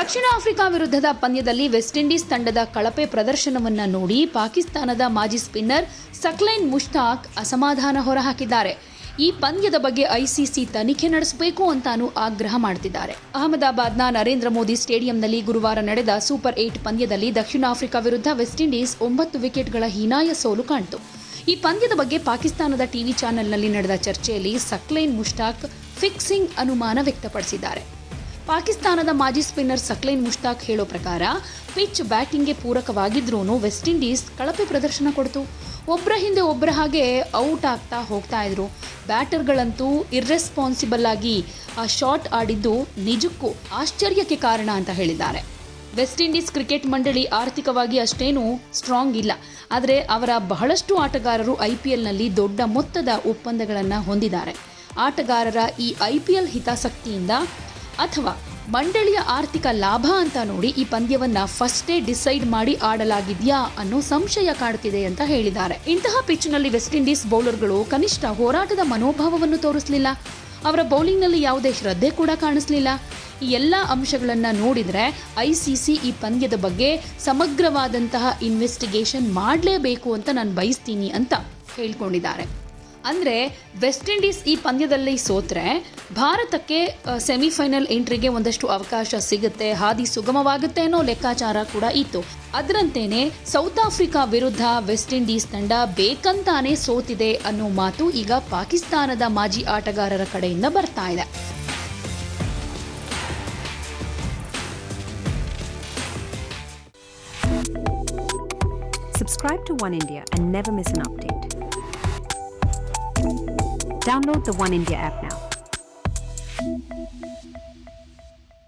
ದಕ್ಷಿಣ Africa ವಿರುದ್ಧದ ಪಂದ್ಯದಲ್ಲಿ West Indies ತಂಡದ ಕಳಪೆ ಪ್ರದರ್ಶನವನ್ನು ನೋಡಿ ಪಾಕಿಸ್ತಾನದ ಮಾಜಿ ಸ್ಪಿನ್ನರ್ ಸಕ್ಲೈನ್ ಮುಷ್ತಾಕ್ ಅಸಮಾಧಾನ ಹೊರಹಾಕಿದ್ದಾರೆ. ಈ ಪಂದ್ಯದ ಬಗ್ಗೆ ಐಸಿಸಿ ತನಿಖೆ ನಡೆಸಬೇಕು ಅಂತಾನೂ ಆಗ್ರಹ ಮಾಡುತ್ತಿದ್ದಾರೆ. ಅಹಮದಾಬಾದ್ನ ನರೇಂದ್ರ ಮೋದಿ ಸ್ಟೇಡಿಯಂನಲ್ಲಿ ಗುರುವಾರ ನಡೆದ ಸೂಪರ್ 8 ಪಂದ್ಯದಲ್ಲಿ ದಕ್ಷಿಣ ಆಫ್ರಿಕಾ ವಿರುದ್ಧ ವೆಸ್ಟ್ ಇಂಡೀಸ್ 9 ವಿಕೆಟ್ಗಳ ಹೀನಾಯ ಸೋಲು ಕಾಣಿತು. ಈ ಪಂದ್ಯದ ಬಗ್ಗೆ ಪಾಕಿಸ್ತಾನದ ಟಿವಿ ಚಾನೆಲ್ನಲ್ಲಿ ನಡೆದ ಚರ್ಚೆಯಲ್ಲಿ ಸಕ್ಲೈನ್ ಮುಷ್ತಾಕ್ ಫಿಕ್ಸಿಂಗ್ ಅನುಮಾನ ವ್ಯಕ್ತಪಡಿಸಿದ್ದಾರೆ. ಪಾಕಿಸ್ತಾನದ ಮಾಜಿ ಸ್ಪಿನ್ನರ್ ಸಕ್ಲೈನ್ ಮುಷ್ತಾಕ್ ಹೇಳೋ ಪ್ರಕಾರ ಪಿಚ್ ಬ್ಯಾಟಿಂಗ್ಗೆ ಪೂರಕವಾಗಿದ್ರೂ ವೆಸ್ಟ್ ಇಂಡೀಸ್ ಕಳಪೆ ಪ್ರದರ್ಶನ ಕೊಡ್ತು. ಒಬ್ಬರ ಹಿಂದೆ ಒಬ್ಬರ ಹಾಗೆ ಔಟ್ ಆಗ್ತಾ ಹೋಗ್ತಾ ಇದ್ರು. ಬ್ಯಾಟರ್ಗಳಂತೂ ಇರ್ರೆಸ್ಪಾನ್ಸಿಬಲ್ ಆಗಿ ಆ ಶಾಟ್ ಆಡಿದ್ದು ನಿಜಕ್ಕೂ ಆಶ್ಚರ್ಯಕ್ಕೆ ಕಾರಣ ಅಂತ ಹೇಳಿದ್ದಾರೆ. ವೆಸ್ಟ್ ಇಂಡೀಸ್ ಕ್ರಿಕೆಟ್ ಮಂಡಳಿ ಆರ್ಥಿಕವಾಗಿ ಅಷ್ಟೇನೂ ಸ್ಟ್ರಾಂಗ್ ಇಲ್ಲ. ಆದರೆ ಅವರ ಬಹಳಷ್ಟು ಆಟಗಾರರು ಐಪಿಎಲ್ನಲ್ಲಿ ದೊಡ್ಡ ಮೊತ್ತದ ಒಪ್ಪಂದಗಳನ್ನು ಹೊಂದಿದ್ದಾರೆ. ಆಟಗಾರರ ಈ ಐಪಿಎಲ್ ಹಿತಾಸಕ್ತಿಯಿಂದ ಅಥವಾ ಮಂಡಳಿಯ ಆರ್ಥಿಕ ಲಾಭ ಅಂತ ನೋಡಿ ಈ ಪಂದ್ಯವನ್ನ ಫಸ್ಟೇ ಡಿಸೈಡ್ ಮಾಡಿ ಆಡಲಾಗಿದೆಯಾ ಅನ್ನೋ ಸಂಶಯ ಕಾಡುತ್ತಿದೆ ಅಂತ ಹೇಳಿದ್ದಾರೆ. ಇಂತಹ ಪಿಚ್ನಲ್ಲಿ ವೆಸ್ಟ್ ಇಂಡೀಸ್ ಬೌಲರ್ಗಳು ಕನಿಷ್ಠ ಹೋರಾಟದ ಮನೋಭಾವವನ್ನು ತೋರಿಸಲಿಲ್ಲ. ಅವರ ಬೌಲಿಂಗ್ನಲ್ಲಿ ಯಾವುದೇ ಶ್ರದ್ಧೆ ಕೂಡ ಕಾಣಿಸಲಿಲ್ಲ. ಈ ಎಲ್ಲ ಅಂಶಗಳನ್ನು ನೋಡಿದರೆ ಐಸಿಸಿ ಈ ಪಂದ್ಯದ ಬಗ್ಗೆ ಸಮಗ್ರವಾದಂತಹ ಇನ್ವೆಸ್ಟಿಗೇಷನ್ ಮಾಡಲೇಬೇಕು ಅಂತ ನಾನು ಬಯಸ್ತೀನಿ ಅಂತ ಹೇಳ್ಕೊಂಡಿದ್ದಾರೆ. ಅಂದರೆ ವೆಸ್ಟ್ ಇಂಡೀಸ್ ಈ ಪಂದ್ಯದಲ್ಲಿ ಸೋತ್ರೆ ಭಾರತಕ್ಕೆ ಸೆಮಿಫೈನಲ್ ಎಂಟ್ರಿಗೆ ಒಂದಷ್ಟು ಅವಕಾಶ ಸಿಗುತ್ತೆ, ಹಾದಿ ಸುಗಮವಾಗುತ್ತೆ ಅನ್ನೋ ಲೆಕ್ಕಾಚಾರ ಕೂಡ ಇತ್ತು. ಅದರಂತೆಯೇ ಸೌತ್ ಆಫ್ರಿಕಾ ವಿರುದ್ಧ ವೆಸ್ಟ್ ಇಂಡೀಸ್ ತಂಡ ಬೇಕಂತಾನೆ ಸೋತಿದೆ ಅನ್ನೋ ಮಾತು ಈಗ ಪಾಕಿಸ್ತಾನದ ಮಾಜಿ ಆಟಗಾರರ ಕಡೆಯಿಂದ ಬರ್ತಾ ಇದೆ. Subscribe to One India and never miss an update. Download the One India app now.